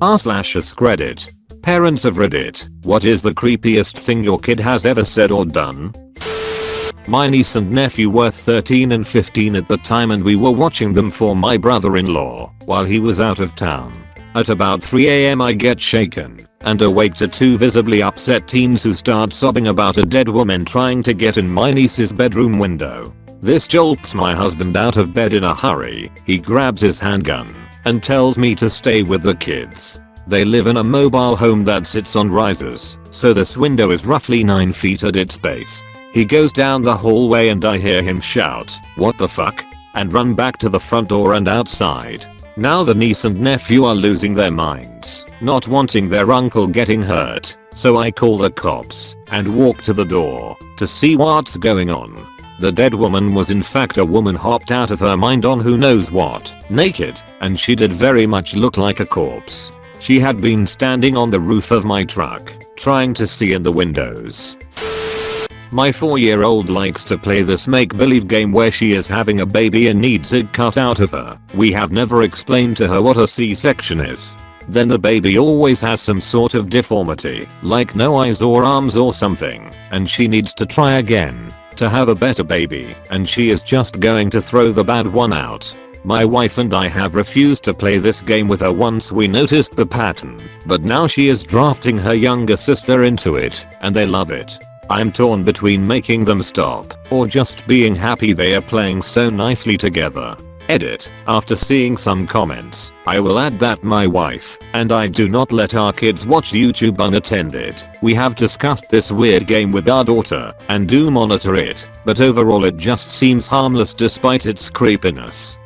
r/AskReddit. Parents of Reddit, what is the creepiest thing your kid has ever said or done? My niece and nephew were 13 and 15 at the time, and we were watching them for my brother-in-law while he was out of town. At about 3 AM I get shaken and awake to two visibly upset teens who start sobbing about a dead woman trying to get in my niece's bedroom window. This jolts my husband out of bed in a hurry. He grabs his handgun and tells me to stay with the kids. They live in a mobile home that sits on risers, so this window is roughly 9 feet at its base. He goes down the hallway and I hear him shout, "What the fuck?" and run back to the front door and outside. Now the niece and nephew are losing their minds, not wanting their uncle getting hurt, so I call the cops and walk to the door to see what's going on. The dead woman was in fact a woman hopped out of her mind on who knows what, naked, and she did very much look like a corpse. She had been standing on the roof of my truck, trying to see in the windows. My 4-year-old likes to play this make-believe game where she is having a baby and needs it cut out of her. We have never explained to her what a C-section is. Then the baby always has some sort of deformity, like no eyes or arms or something, and she needs to try again to have a better baby, and she is just going to throw the bad one out. My wife and I have refused to play this game with her once we noticed the pattern, but now she is drafting her younger sister into it, and they love it. I'm torn between making them stop or just being happy they are playing so nicely together. Edit. After seeing some comments, I will add that my wife and I do not let our kids watch YouTube unattended. We have discussed this weird game with our daughter and do monitor it, but overall it just seems harmless despite its creepiness.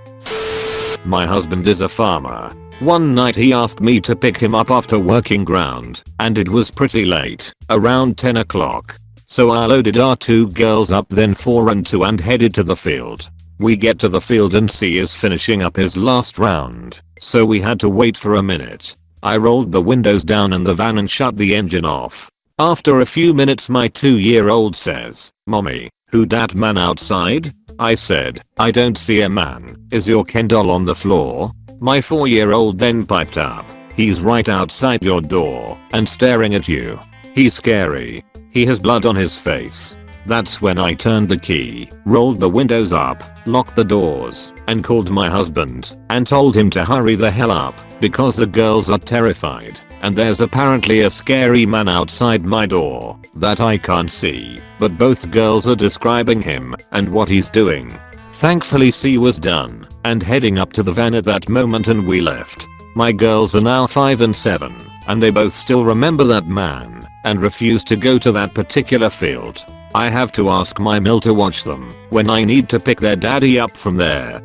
My husband is a farmer. One night he asked me to pick him up after working ground, and it was pretty late, around 10 o'clock. So I loaded our 2 girls up, then 4 and 2, and headed to the field. We get to the field and C is finishing up his last round, so we had to wait for a minute. I rolled the windows down in the van and shut the engine off. After a few minutes my 2-year-old says, "Mommy, who dat man outside?" I said, "I don't see a man. Is your Ken doll on the floor?" My 4-year-old then piped up, "He's right outside your door and staring at you. He's scary. He has blood on his face." That's when I turned the key, rolled the windows up, locked the doors, and called my husband and told him to hurry the hell up because the girls are terrified. And there's apparently a scary man outside my door that I can't see, but both girls are describing him and what he's doing. Thankfully C was done and heading up to the van at that moment, and we left. My girls are now 5 and 7, and they both still remember that man and refuse to go to that particular field. I have to ask my mill to watch them when I need to pick their daddy up from there.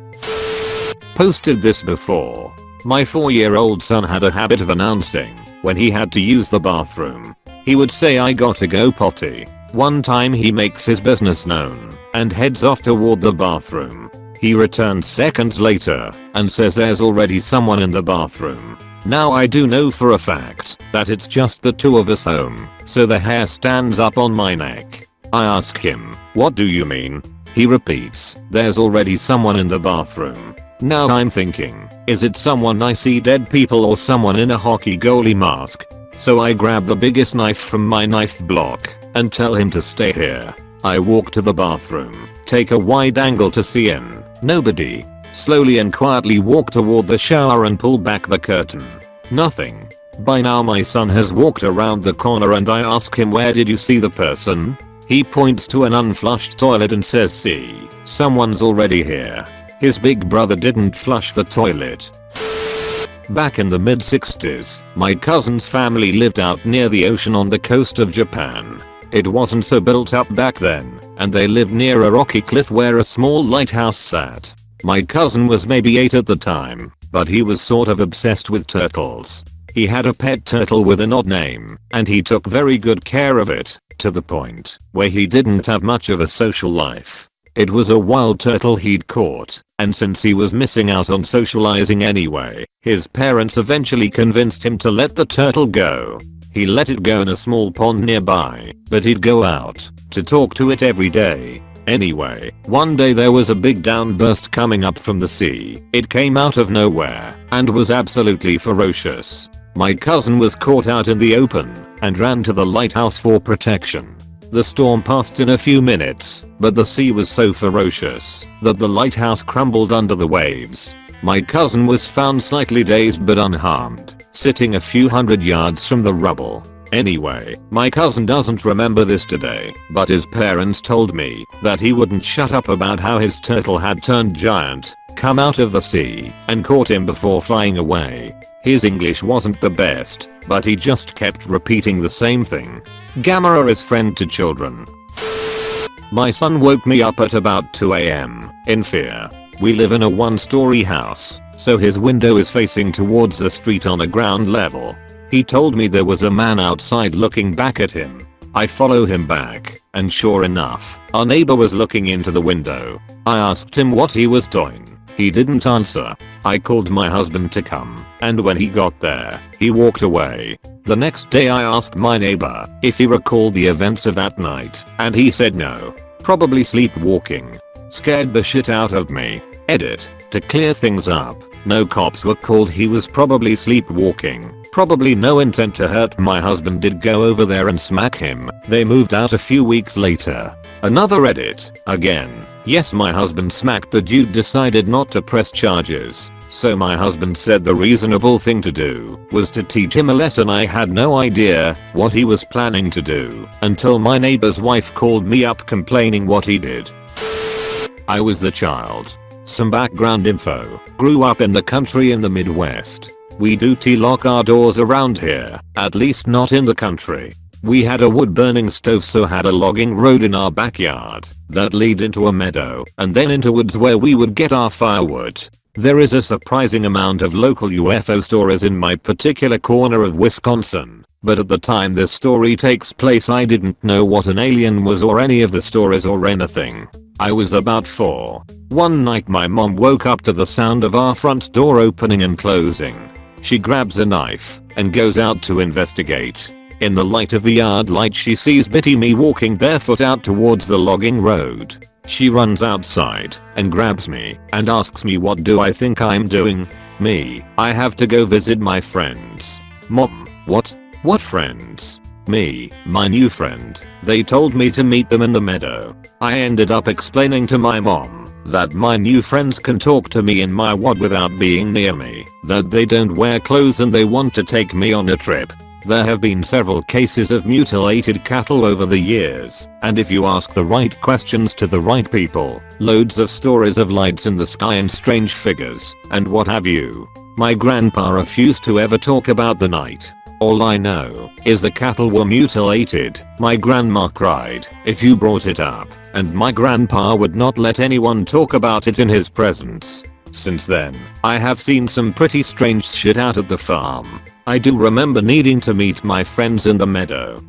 Posted this before. My 4-year-old son had a habit of announcing when he had to use the bathroom. He would say, "I gotta go potty." One time he makes his business known and heads off toward the bathroom. He returns seconds later and says there's already someone in the bathroom. Now I do know for a fact that it's just the 2 of us home, so the hair stands up on my neck. I ask him, "What do you mean?" He repeats, "There's already someone in the bathroom." Now I'm thinking, is it someone I see dead people or someone in a hockey goalie mask? So I grab the biggest knife from my knife block and tell him to stay here. I walk to the bathroom, take a wide angle to see in. Nobody. Slowly and quietly walk toward the shower and pull back the curtain. Nothing. By now my son has walked around the corner and I ask him, "Where did you see the person?" He points to an unflushed toilet and says, "See, someone's already here." His big brother didn't flush the toilet. Back in the mid-60s, my cousin's family lived out near the ocean on the coast of Japan. It wasn't so built up back then, and they lived near a rocky cliff where a small lighthouse sat. My cousin was maybe 8 at the time, but he was sort of obsessed with turtles. He had a pet turtle with an odd name, and he took very good care of it, to the point where he didn't have much of a social life. It was a wild turtle he'd caught, and since he was missing out on socializing anyway, his parents eventually convinced him to let the turtle go. He let it go in a small pond nearby, but he'd go out to talk to it every day. Anyway, one day there was a big downburst coming up from the sea. It came out of nowhere and was absolutely ferocious. My cousin was caught out in the open and ran to the lighthouse for protection. The storm passed in a few minutes, but the sea was so ferocious that the lighthouse crumbled under the waves. My cousin was found slightly dazed but unharmed, sitting a few hundred yards from the rubble. Anyway, my cousin doesn't remember this today, but his parents told me that he wouldn't shut up about how his turtle had turned giant, come out of the sea, and caught him before flying away. His English wasn't the best, but he just kept repeating the same thing. Gamma is friend to children. My son woke me up at about 2 AM, in fear. We live in a one-story house, so his window is facing towards the street on a ground level. He told me there was a man outside looking back at him. I follow him back, and sure enough, our neighbor was looking into the window. I asked him what he was doing. He didn't answer. I called my husband to come, and when he got there, he walked away. The next day I asked my neighbor if he recalled the events of that night, and he said no. Probably sleepwalking. Scared the shit out of me. Edit. To clear things up, no cops were called, he was probably sleepwalking. Probably no intent to hurt. My husband did go over there and smack him. They moved out a few weeks later. Another edit. Again. Yes, my husband smacked the dude, decided not to press charges. So my husband said the reasonable thing to do was to teach him a lesson. I had no idea what he was planning to do until my neighbor's wife called me up complaining what he did. I was the child. Some background info. Grew up in the country in the Midwest. We do lock our doors around here, at least not in the country. We had a wood burning stove, so had a logging road in our backyard that lead into a meadow and then into woods where we would get our firewood. There is a surprising amount of local UFO stories in my particular corner of Wisconsin, but at the time this story takes place I didn't know what an alien was or any of the stories or anything. I was about 4. One night my mom woke up to the sound of our front door opening and closing. She grabs a knife and goes out to investigate. In the light of the yard light she sees Bitty me walking barefoot out towards the logging road. She runs outside and grabs me and asks me what do I think I'm doing? Me, I have to go visit my friends. Mom, what? What friends? Me, my new friend. They told me to meet them in the meadow. I ended up explaining to my mom that my new friends can talk to me in my wad without being near me, that they don't wear clothes and they want to take me on a trip. There have been several cases of mutilated cattle over the years, and if you ask the right questions to the right people, loads of stories of lights in the sky and strange figures, and what have you. My grandpa refused to ever talk about the night. All I know is the cattle were mutilated. My grandma cried if you brought it up, and my grandpa would not let anyone talk about it in his presence. Since then, I have seen some pretty strange shit out at the farm. I do remember needing to meet my friends in the meadow.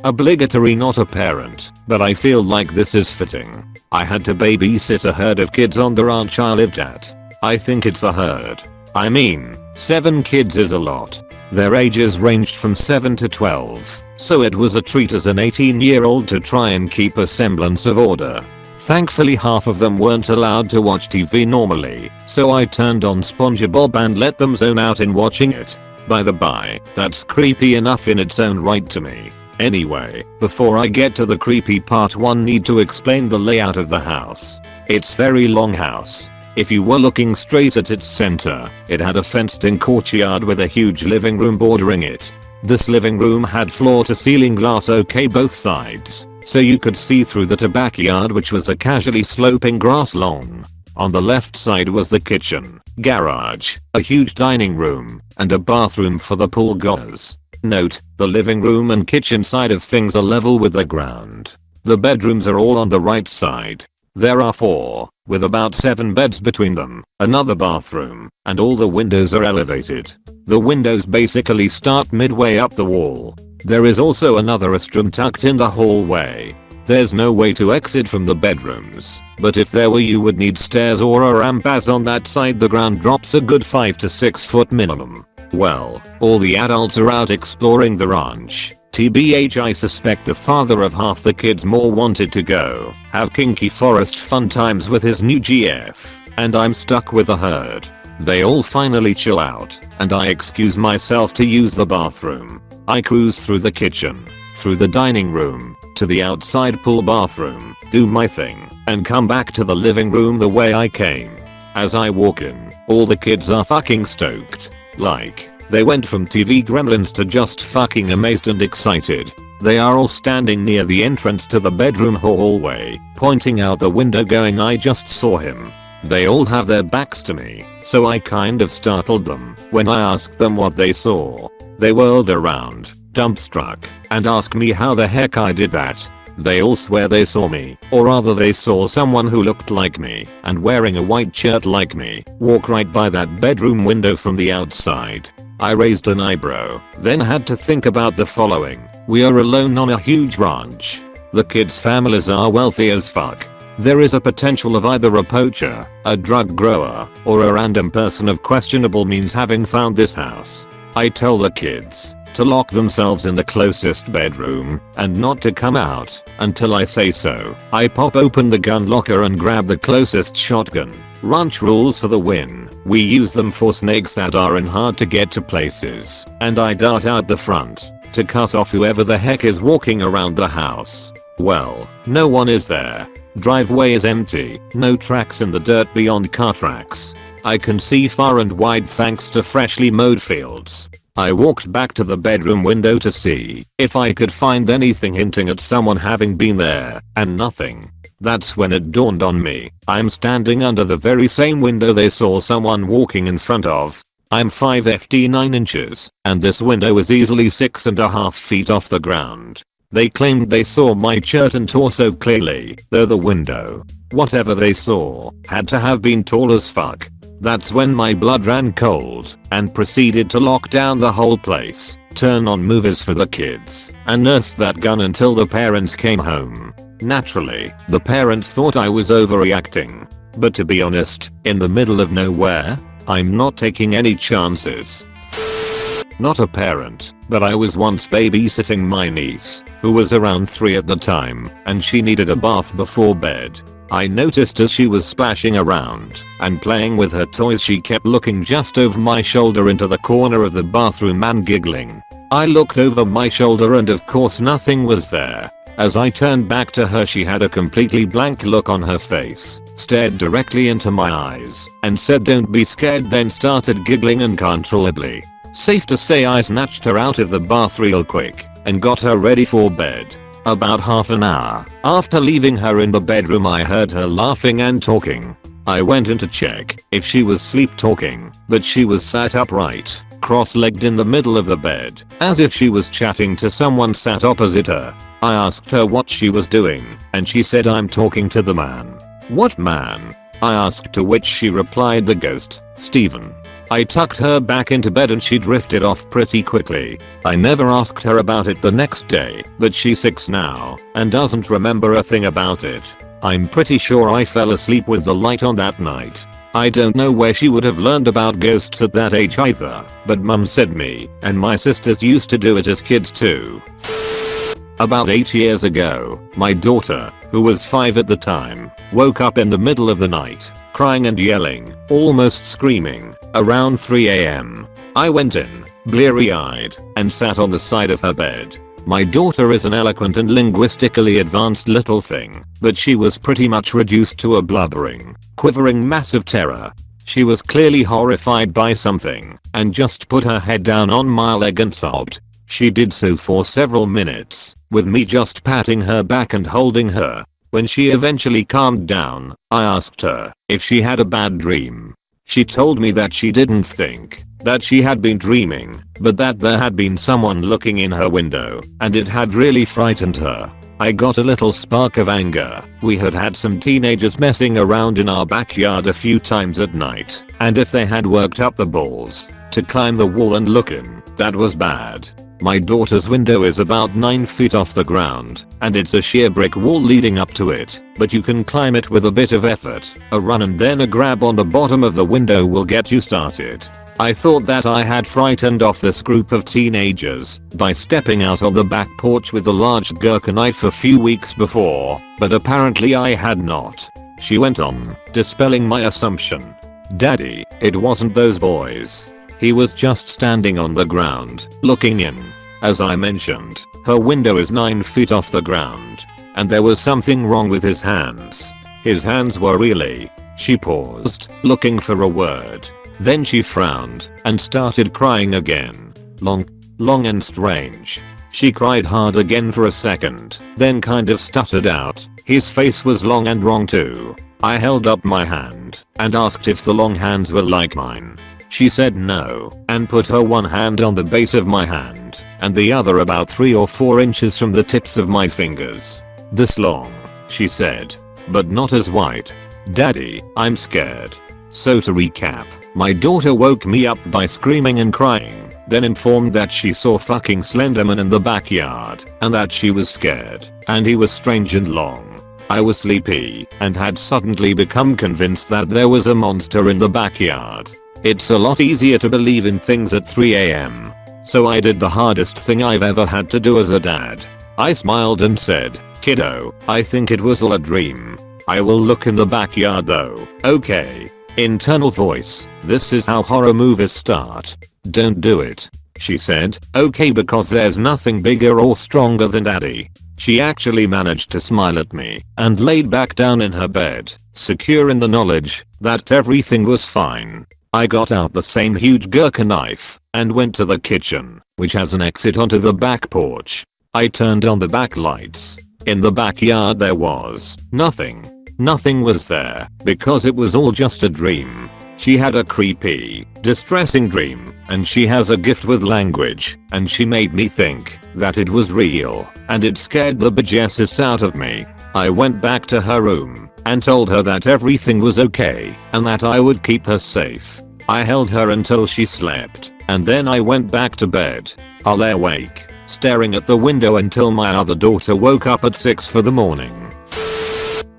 Obligatory, not a parent, but I feel like this is fitting. I had to babysit a herd of kids on the ranch I lived at. I think it's a herd. I mean, 7 kids is a lot. Their ages ranged from 7 to 12, so it was a treat as an 18-year-old to try and keep a semblance of order. Thankfully half of them weren't allowed to watch TV normally, so I turned on SpongeBob and let them zone out in watching it. By the by, that's creepy enough in its own right to me. Anyway, before I get to the creepy part, one need to explain the layout of the house. It's very long house. If you were looking straight at its center, it had a fenced-in courtyard with a huge living room bordering it. This living room had floor-to-ceiling glass both sides, so you could see through the backyard, which was a casually sloping grass lawn. On the left side was the kitchen, garage, a huge dining room, and a bathroom for the pool goers. Note, the living room and kitchen side of things are level with the ground. The bedrooms are all on the right side. There are 4, with about 7 beds between them, another bathroom, and all the windows are elevated. The windows basically start midway up the wall. There is also another restroom tucked in the hallway. There's no way to exit from the bedrooms, but if there were you would need stairs or a ramp, as on that side the ground drops a good 5 to 6 foot minimum. Well, all the adults are out exploring the ranch. TBH, I suspect the father of half the kids more wanted to go have kinky forest fun times with his new GF, and I'm stuck with the herd. They all finally chill out, and I excuse myself to use the bathroom. I cruise through the kitchen, through the dining room, to the outside pool bathroom, do my thing, and come back to the living room the way I came. As I walk in, all the kids are fucking stoked. Like, they went from TV gremlins to just fucking amazed and excited. They are all standing near the entrance to the bedroom hallway, pointing out the window going, I just saw him. They all have their backs to me, so I kind of startled them when I asked them what they saw. They whirled around, dumbstruck, and asked me how the heck I did that. They all swear they saw me, or rather they saw someone who looked like me and wearing a white shirt like me walk right by that bedroom window from the outside. I raised an eyebrow, then had to think about the following. We are alone on a huge ranch. The kids' families are wealthy as fuck. There is a potential of either a poacher, a drug grower, or a random person of questionable means having found this house. I tell the kids to lock themselves in the closest bedroom and not to come out until I say so. I pop open the gun locker and grab the closest shotgun. Ranch rules for the win. We use them for snakes that are in hard to get to places, and I dart out the front to cut off whoever the heck is walking around the house. Well, no one is there. Driveway is empty, no tracks in the dirt beyond car tracks. I can see far and wide thanks to freshly mowed fields. I walked back to the bedroom window to see if I could find anything hinting at someone having been there, and nothing. That's when it dawned on me. I'm standing under the very same window they saw someone walking in front of. I'm 5'9" 9 inches, and this window is easily 6.5 feet off the ground. They claimed they saw my shirt and torso clearly, though the window, whatever they saw, had to have been tall as fuck. That's when my blood ran cold and proceeded to lock down the whole place, turn on movies for the kids, and nurse that gun until the parents came home. Naturally, the parents thought I was overreacting. But to be honest, in the middle of nowhere, I'm not taking any chances. Not a parent, but I was once babysitting my niece, who was around 3 at the time, and she needed a bath before bed. I noticed as she was splashing around and playing with her toys she kept looking just over my shoulder into the corner of the bathroom and giggling. I looked over my shoulder and of course nothing was there. As I turned back to her she had a completely blank look on her face, stared directly into my eyes, and said don't be scared, then started giggling uncontrollably. Safe to say I snatched her out of the bath real quick and got her ready for bed. About half an hour after leaving her in the bedroom I heard her laughing and talking. I went in to check if she was sleep talking, but she was sat upright, cross-legged in the middle of the bed, as if she was chatting to someone sat opposite her. I asked her what she was doing, and she said I'm talking to the man. What man? I asked, to which she replied the ghost, Steven. I tucked her back into bed and she drifted off pretty quickly. I never asked her about it the next day, but she's 6 now and doesn't remember a thing about it. I'm pretty sure I fell asleep with the light on that night. I don't know where she would have learned about ghosts at that age either, but mum said me and my sisters used to do it as kids too. About 8 years ago, my daughter, who was 5 at the time, woke up in the middle of the night, crying and yelling, almost screaming, around 3 AM. I went in, bleary-eyed, and sat on the side of her bed. My daughter is an eloquent and linguistically advanced little thing, but she was pretty much reduced to a blubbering, quivering mass of terror. She was clearly horrified by something, and just put her head down on my leg and sobbed. She did so for several minutes, with me just patting her back and holding her. When she eventually calmed down, I asked her if she had a bad dream. She told me that she didn't think that she had been dreaming, but that there had been someone looking in her window, and it had really frightened her. I got a little spark of anger. We had had some teenagers messing around in our backyard a few times at night, and if they had worked up the balls to climb the wall and look in, that was bad. My daughter's window is about 9 feet off the ground, and it's a sheer brick wall leading up to it, but you can climb it with a bit of effort. A run and then a grab on the bottom of the window will get you started. I thought that I had frightened off this group of teenagers by stepping out on the back porch with a large Gurkha knife a few weeks before, but apparently I had not. She went on, dispelling my assumption. Daddy, it wasn't those boys. He was just standing on the ground, looking in. As I mentioned, her window is 9 feet off the ground. And there was something wrong with his hands. His hands were really. She paused, looking for a word. Then she frowned and started crying again. Long and strange. She cried hard again for a second, then kind of stuttered out, his face was long and wrong too. I held up my hand and asked if the long hands were like mine. She said no and put her one hand on the base of my hand and the other about 3 or 4 inches from the tips of my fingers. This long, she said, but not as white. Daddy, I'm scared. So to recap, my daughter woke me up by screaming and crying, then informed that she saw fucking Slenderman in the backyard and that she was scared and he was strange and long. I was sleepy and had suddenly become convinced that there was a monster in the backyard. It's a lot easier to believe in things at 3 AM. So I did the hardest thing I've ever had to do as a dad. I smiled and said, "Kiddo, I think it was all a dream. I will look in the backyard though, okay?" Internal voice, this is how horror movies start. Don't do it. She said, okay, because there's nothing bigger or stronger than Daddy. She actually managed to smile at me and laid back down in her bed, secure in the knowledge that everything was fine. I got out the same huge gurkha knife and went to the kitchen, which has an exit onto the back porch. I turned on the back lights. In the backyard there was nothing. Nothing was there because it was all just a dream. She had a creepy, distressing dream, and she has a gift with language, and she made me think that it was real, and it scared the bejesus out of me. I went back to her room and told her that everything was okay and that I would keep her safe. I held her until she slept, and then I went back to bed. I lay awake, staring at the window until my other daughter woke up at 6 for the morning.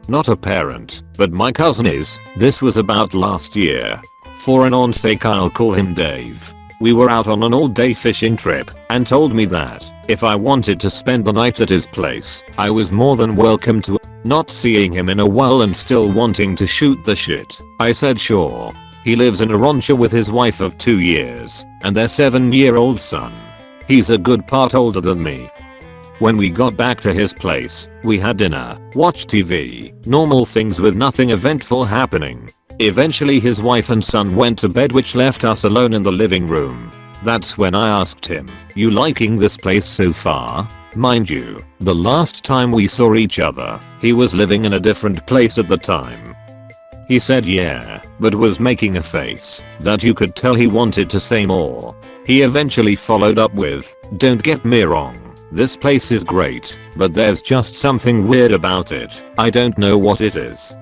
Not a parent, but my cousin is. This was about last year. For an on-sake, I'll call him Dave. We were out on an all-day fishing trip and told me that if I wanted to spend the night at his place, I was more than welcome to. Not seeing him in a while and still wanting to shoot the shit, I said sure. He lives in a rancho with his wife of 2 years and their 7-year-old son. He's a good part older than me. When we got back to his place, we had dinner, watched TV, normal things with nothing eventful happening. Eventually his wife and son went to bed, which left us alone in the living room. That's when I asked him, "You liking this place so far?" Mind you, the last time we saw each other, he was living in a different place at the time. He said yeah, but was making a face that you could tell he wanted to say more. He eventually followed up with, "Don't get me wrong. This place is great, but there's just something weird about it. I don't know what it is."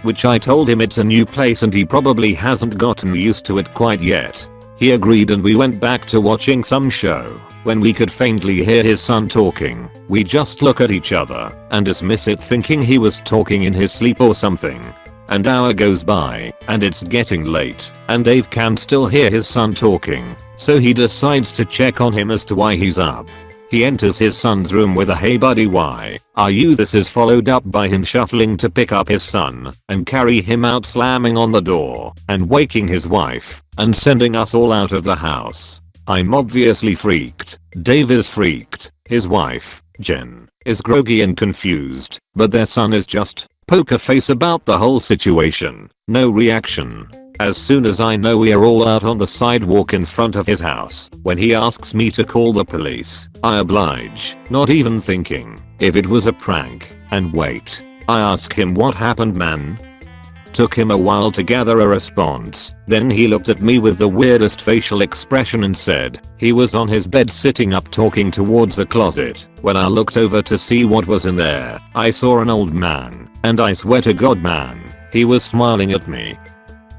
Which I told him it's a new place and he probably hasn't gotten used to it quite yet. He agreed and we went back to watching some show. When we could faintly hear his son talking, we just look at each other and dismiss it, thinking he was talking in his sleep or something. An hour goes by and it's getting late and Dave can still hear his son talking, so he decides to check on him as to why he's up. He enters his son's room with a "Hey buddy, why are you?" This is followed up by him shuffling to pick up his son and carry him out, slamming on the door and waking his wife and sending us all out of the house. I'm obviously freaked. Dave is freaked. His wife, Jen, is groggy and confused, but their son is just poker face about the whole situation. No reaction. As soon as I know we are all out on the sidewalk in front of his house, when he asks me to call the police, I oblige, not even thinking if it was a prank. And wait, I ask him, "What happened, man?" Took him a while to gather a response, then he looked at me with the weirdest facial expression and said he was on his bed sitting up talking towards the closet. When I looked over to see what was in there, I saw an old man, and I swear to God, man, he was smiling at me.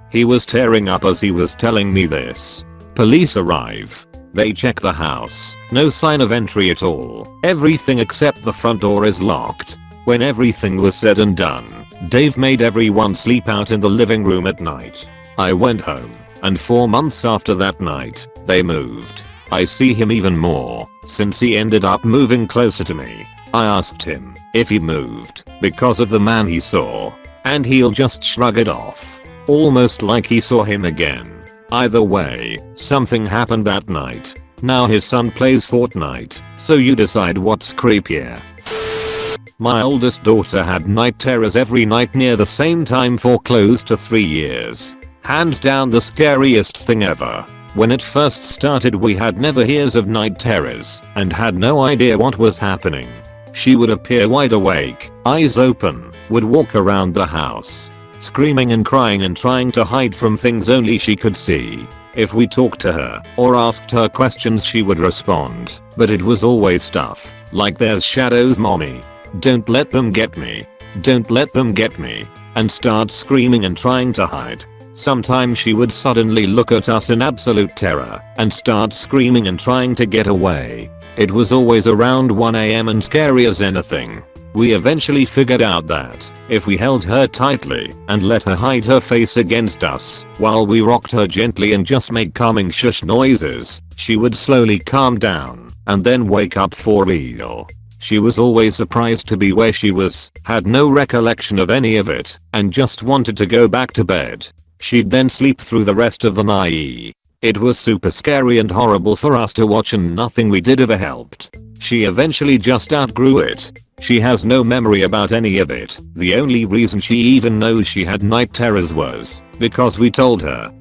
He was tearing up as he was telling me this. Police arrive. They check the house. No sign of entry at all. Everything except the front door is locked. When everything was said and done, Dave made everyone sleep out in the living room at night. I went home, and 4 months after that night, they moved. I see him even more, since he ended up moving closer to me. I asked him if he moved because of the man he saw, and he'll just shrug it off. almost like he saw him again. Either way, something happened that night. Now his son plays Fortnite, so you decide what's creepier. My oldest daughter had night terrors every night near the same time for close to 3 years. Hands down the scariest thing ever. When it first started we had never heard of night terrors and had no idea what was happening. She would appear wide awake, eyes open, would walk around the house, screaming and crying and trying to hide from things only she could see. If we talked to her or asked her questions she would respond, but it was always stuff like there's shadows mommy, don't let them get me, don't let them get me, and start screaming and trying to hide. Sometimes she would suddenly look at us in absolute terror and start screaming and trying to get away. It was always around 1 AM and scary as anything. We eventually figured out that if we held her tightly and let her hide her face against us while we rocked her gently and just made calming shush noises, she would slowly calm down and then wake up for real. She was always surprised to be where she was, had no recollection of any of it, and just wanted to go back to bed. She'd then sleep through the rest of the night. It was super scary and horrible for us to watch and nothing we did ever helped. She eventually just outgrew it. She has no memory about any of it. The only reason she even knows she had night terrors was because we told her.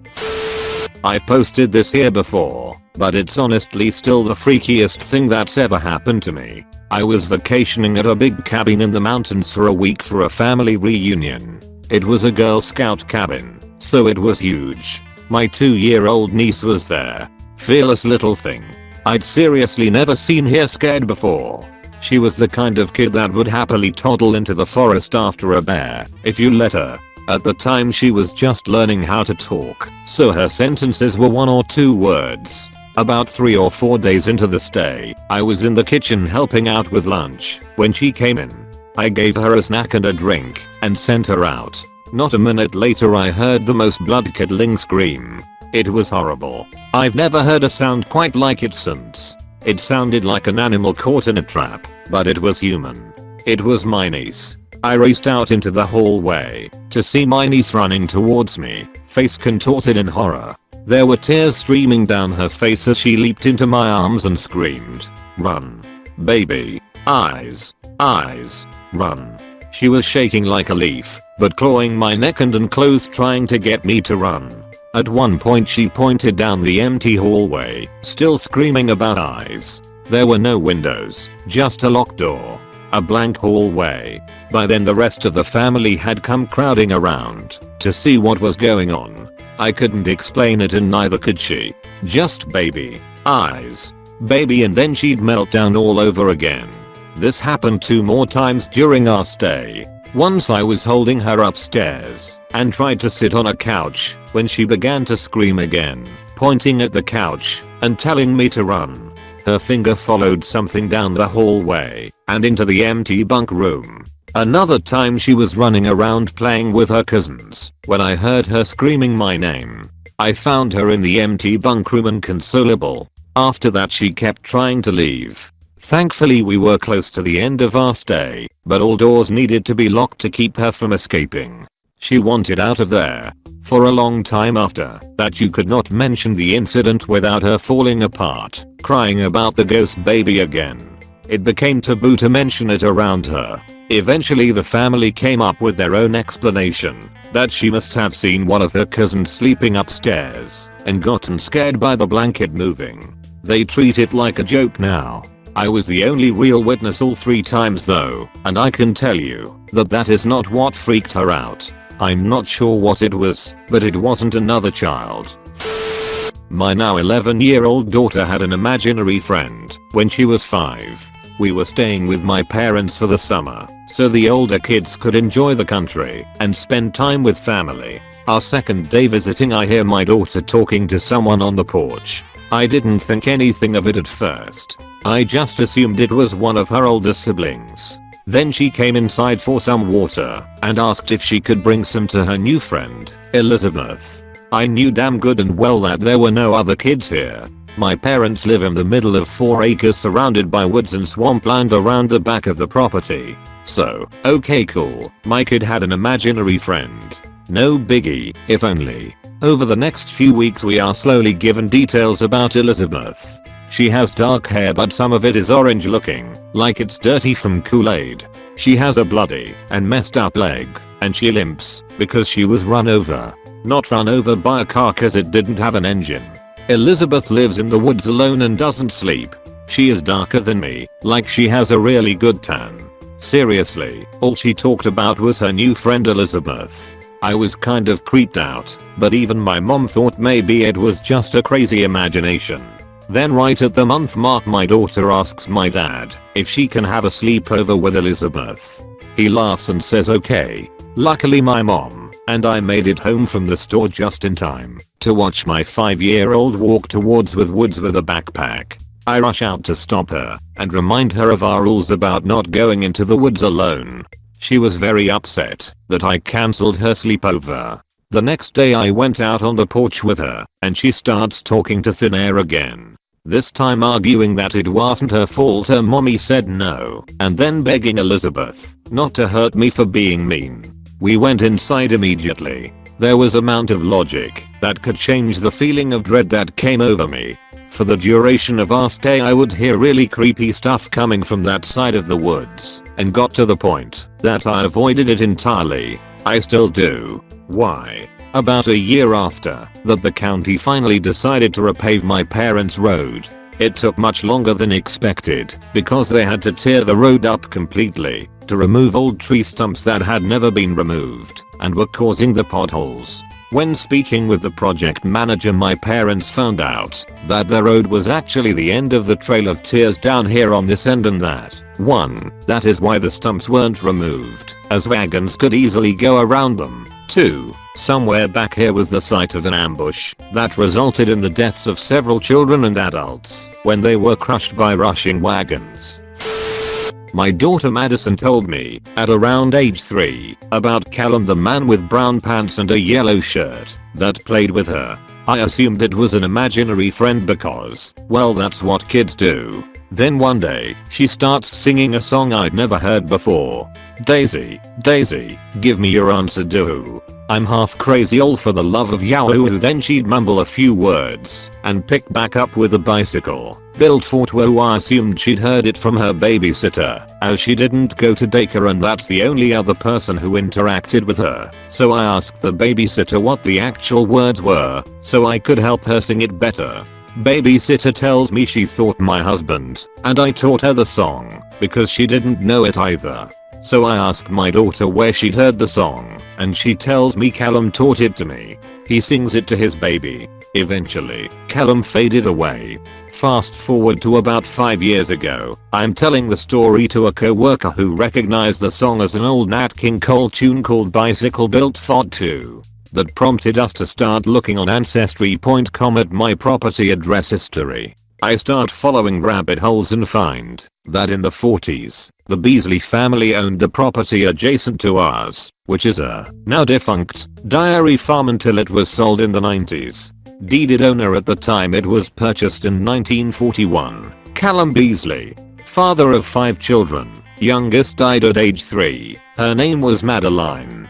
I posted this here before, but it's honestly still the freakiest thing that's ever happened to me. I was vacationing at a big cabin in the mountains for a week for a family reunion. It was a Girl Scout cabin, so it was huge. My 2-year-old niece was there. Fearless little thing. I'd seriously never seen her scared before. She was the kind of kid that would happily toddle into the forest after a bear if you let her. At the time she was just learning how to talk, so her sentences were 1 or 2 words. About 3 or 4 days into the stay, I was in the kitchen helping out with lunch when she came in. I gave her a snack and a drink and sent her out. Not a minute later I heard the most blood-curdling scream. It was horrible. I've never heard a sound quite like it since. It sounded like an animal caught in a trap, but it was human. It was my niece. I raced out into the hallway to see my niece running towards me, face contorted in horror. There were tears streaming down her face as she leaped into my arms and screamed, "Run, baby, eyes, eyes, run." She was shaking like a leaf, but clawing my neck and clothes trying to get me to run. At one point she pointed down the empty hallway, still screaming about eyes. There were no windows, just a locked door. A blank hallway. By then the rest of the family had come crowding around to see what was going on. I couldn't explain it and neither could she. Just baby, eyes, baby, and then she'd melt down all over again. This happened 2 more times during our stay. Once I was holding her upstairs and tried to sit on a couch when she began to scream again, pointing at the couch and telling me to run. Her finger followed something down the hallway and into the empty bunk room. Another time she was running around playing with her cousins when I heard her screaming my name. I found her in the empty bunk room inconsolable. After that she kept trying to leave. Thankfully we were close to the end of our stay, but all doors needed to be locked to keep her from escaping. She wanted out of there. For a long time after that you could not mention the incident without her falling apart, crying about the ghost baby again. It became taboo to mention it around her. Eventually the family came up with their own explanation, that she must have seen one of her cousins sleeping upstairs and gotten scared by the blanket moving. They treat it like a joke now. I was the only real witness all 3 times though, and I can tell you that is not what freaked her out. I'm not sure what it was, but it wasn't another child. My now 11-year-old daughter had an imaginary friend when she was 5. We were staying with my parents for the summer, so the older kids could enjoy the country and spend time with family. Our second day visiting, I hear my daughter talking to someone on the porch. I didn't think anything of it at first. I just assumed it was one of her older siblings. Then she came inside for some water and asked if she could bring some to her new friend, Elizabeth. I knew damn good and well that there were no other kids here. My parents live in the middle of 4 acres surrounded by woods and swampland around the back of the property. So, okay cool, my kid had an imaginary friend. No biggie, if only. Over the next few weeks we are slowly given details about Elizabeth. She has dark hair but some of it is orange looking, like it's dirty from Kool-Aid. She has a bloody and messed up leg, and she limps because she was run over. Not run over by a car cause it didn't have an engine. Elizabeth lives in the woods alone and doesn't sleep. She is darker than me, like she has a really good tan. Seriously, all she talked about was her new friend Elizabeth. I was kind of creeped out, but even my mom thought maybe it was just a crazy imagination. Then right at the month mark my daughter asks my dad if she can have a sleepover with Elizabeth. He laughs and says okay. Luckily my mom and I made it home from the store just in time to watch my 5-year-old walk towards woods with a backpack. I rush out to stop her and remind her of our rules about not going into the woods alone. She was very upset that I cancelled her sleepover. The next day I went out on the porch with her and she starts talking to thin air again. This time arguing that it wasn't her fault her mommy said no, and then begging Elizabeth not to hurt me for being mean. We went inside immediately. There was amount of logic that could change the feeling of dread that came over me. For the duration of our stay I would hear really creepy stuff coming from that side of the woods, and got to the point that I avoided it entirely. I still do. Why? About a year after that the county finally decided to repave my parents' road. It took much longer than expected because they had to tear the road up completely to remove old tree stumps that had never been removed and were causing the potholes. When speaking with the project manager my parents found out that the road was actually the end of the Trail of Tears down here on this end and that 1. That is why the stumps weren't removed, as wagons could easily go around them. 2. Somewhere back here was the site of an ambush that resulted in the deaths of several children and adults when they were crushed by rushing wagons. My daughter Madison told me, at around age 3, about Callum the man with brown pants and a yellow shirt that played with her. I assumed it was an imaginary friend because, well, that's what kids do. Then one day, she starts singing a song I'd never heard before. Daisy, Daisy, give me your answer do. I'm half crazy all for the love of Yahoo. Then she'd mumble a few words and pick back up with a bicycle. Built for two. I assumed she'd heard it from her babysitter, as she didn't go to daycare and that's the only other person who interacted with her. So I asked the babysitter what the actual words were so I could help her sing it better. Babysitter tells me she thought my husband, and I taught her the song because she didn't know it either. So I asked my daughter where she'd heard the song, and she tells me Callum taught it to me. He sings it to his baby. Eventually, Callum faded away. Fast forward to about 5 years ago, I'm telling the story to a co-worker who recognized the song as an old Nat King Cole tune called Bicycle Built for Two. That prompted us to start looking on Ancestry.com at my property address history. I start following rabbit holes and find that in the 40s, the Beasley family owned the property adjacent to ours, which is a now defunct dairy farm until it was sold in the 90s. Deeded owner at the time it was purchased in 1941. Callum Beasley. Father of 5 children. Youngest died at age 3. Her name was Madeline.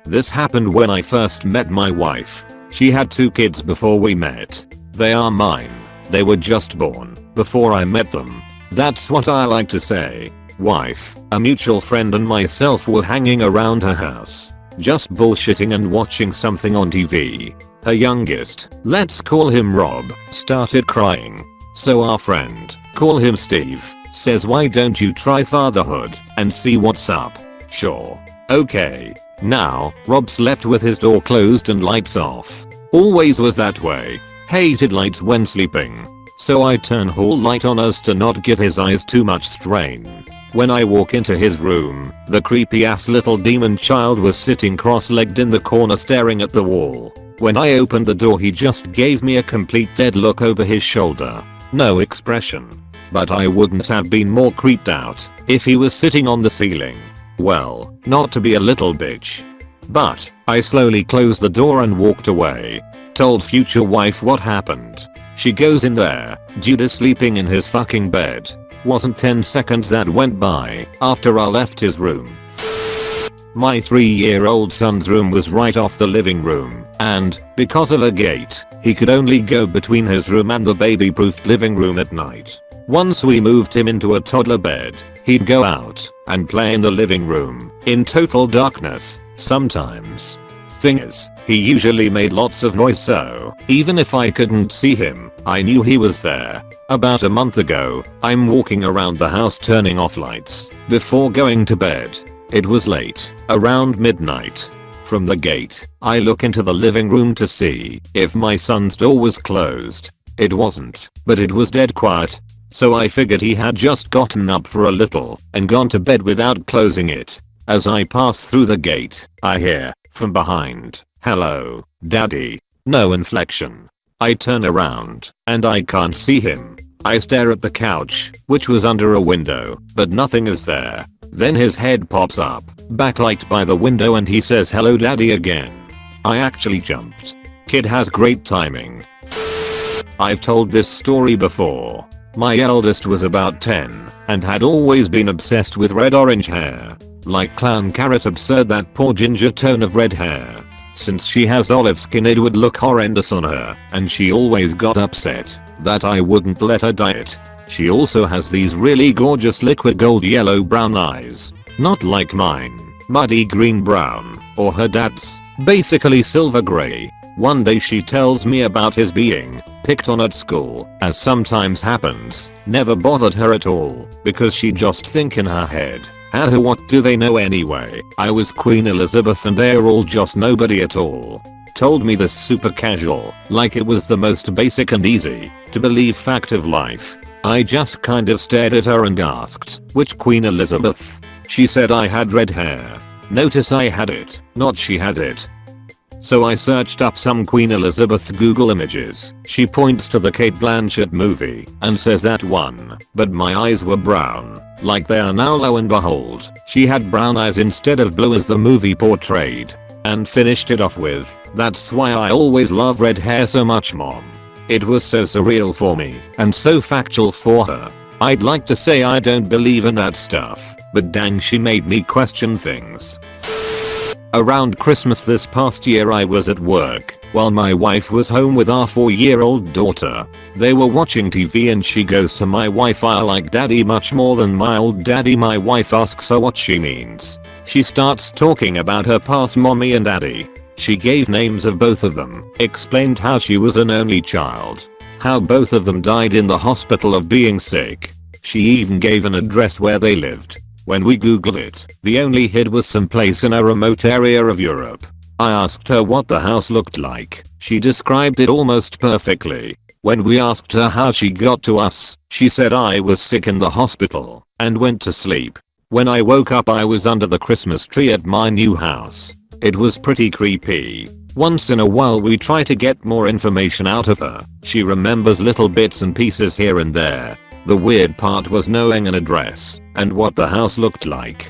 This happened when I first met my wife. She had 2 kids before we met. They are mine. They were just born before I met them. That's what I like to say. Wife, a mutual friend and myself were hanging around her house, just bullshitting and watching something on TV. Her youngest, let's call him Rob, started crying. So our friend, call him Steve, says why don't you try fatherhood and see what's up? Sure. Okay. Now, Rob slept with his door closed and lights off. Always was that way. Hated lights when sleeping. So I turn hall light on us to not give his eyes too much strain. When I walk into his room, the creepy ass little demon child was sitting cross-legged in the corner staring at the wall. When I opened the door he just gave me a complete dead look over his shoulder. No expression. But I wouldn't have been more creeped out if he was sitting on the ceiling. Well, not to be a little bitch. But I slowly closed the door and walked away. Told future wife what happened. She goes in there, Judah sleeping in his fucking bed. Wasn't 10 seconds that went by after I left his room. My 3-year-old son's room was right off the living room, and, because of a gate, he could only go between his room and the baby-proofed living room at night. Once we moved him into a toddler bed, he'd go out and play in the living room, in total darkness, sometimes. Thing is, he usually made lots of noise, so even if I couldn't see him, I knew he was there. About a month ago, I'm walking around the house turning off lights before going to bed. It was late, around midnight. From the gate, I look into the living room to see if my son's door was closed. It wasn't, but it was dead quiet. So I figured he had just gotten up for a little and gone to bed without closing it. As I pass through the gate, I hear, from behind, "Hello, Daddy." No inflection. I turn around, and I can't see him. I stare at the couch, which was under a window, but nothing is there. Then his head pops up, backlight by the window, and he says "Hello, Daddy" again. I actually jumped. Kid has great timing. I've told this story before. My eldest was about 10, and had always been obsessed with red-orange hair. Like clown carrot absurd, that poor ginger tone of red hair. Since she has olive skin, it would look horrendous on her, and she always got upset that I wouldn't let her dye it. She also has these really gorgeous liquid gold yellow brown eyes. Not like mine, muddy green brown, or her dad's, basically silver gray. One day she tells me about his being picked on at school, as sometimes happens. Never bothered her at all, because she just think in her head, what do they know anyway? I was Queen Elizabeth and they're all just nobody at all. Told me this super casual, like it was the most basic and easy to believe fact of life. I just kind of stared at her and asked, "Which Queen Elizabeth?" She said I had red hair. Notice I had it, not she had it. So I searched up some Queen Elizabeth Google images. She points to the Cate Blanchett movie and says that one, but my eyes were brown, like they are now. Lo and behold, she had brown eyes instead of blue as the movie portrayed. And finished it off with, "That's why I always love red hair so much, Mom." It was so surreal for me, and so factual for her. I'd like to say I don't believe in that stuff, but dang, she made me question things. Around Christmas this past year, I was at work while my wife was home with our 4-year-old daughter. They were watching TV and she goes to my wife, "I like Daddy much more than my old daddy." My wife asks her what she means. She starts talking about her past mommy and daddy. She gave names of both of them, explained how she was an only child, how both of them died in the hospital of being sick. She even gave an address where they lived. When we googled it, the only hint was some place in a remote area of Europe. I asked her what the house looked like. She described it almost perfectly. When we asked her how she got to us, she said, "I was sick in the hospital and went to sleep. When I woke up, I was under the Christmas tree at my new house." It was pretty creepy. Once in a while we try to get more information out of her. She remembers little bits and pieces here and there. The weird part was knowing an address and what the house looked like.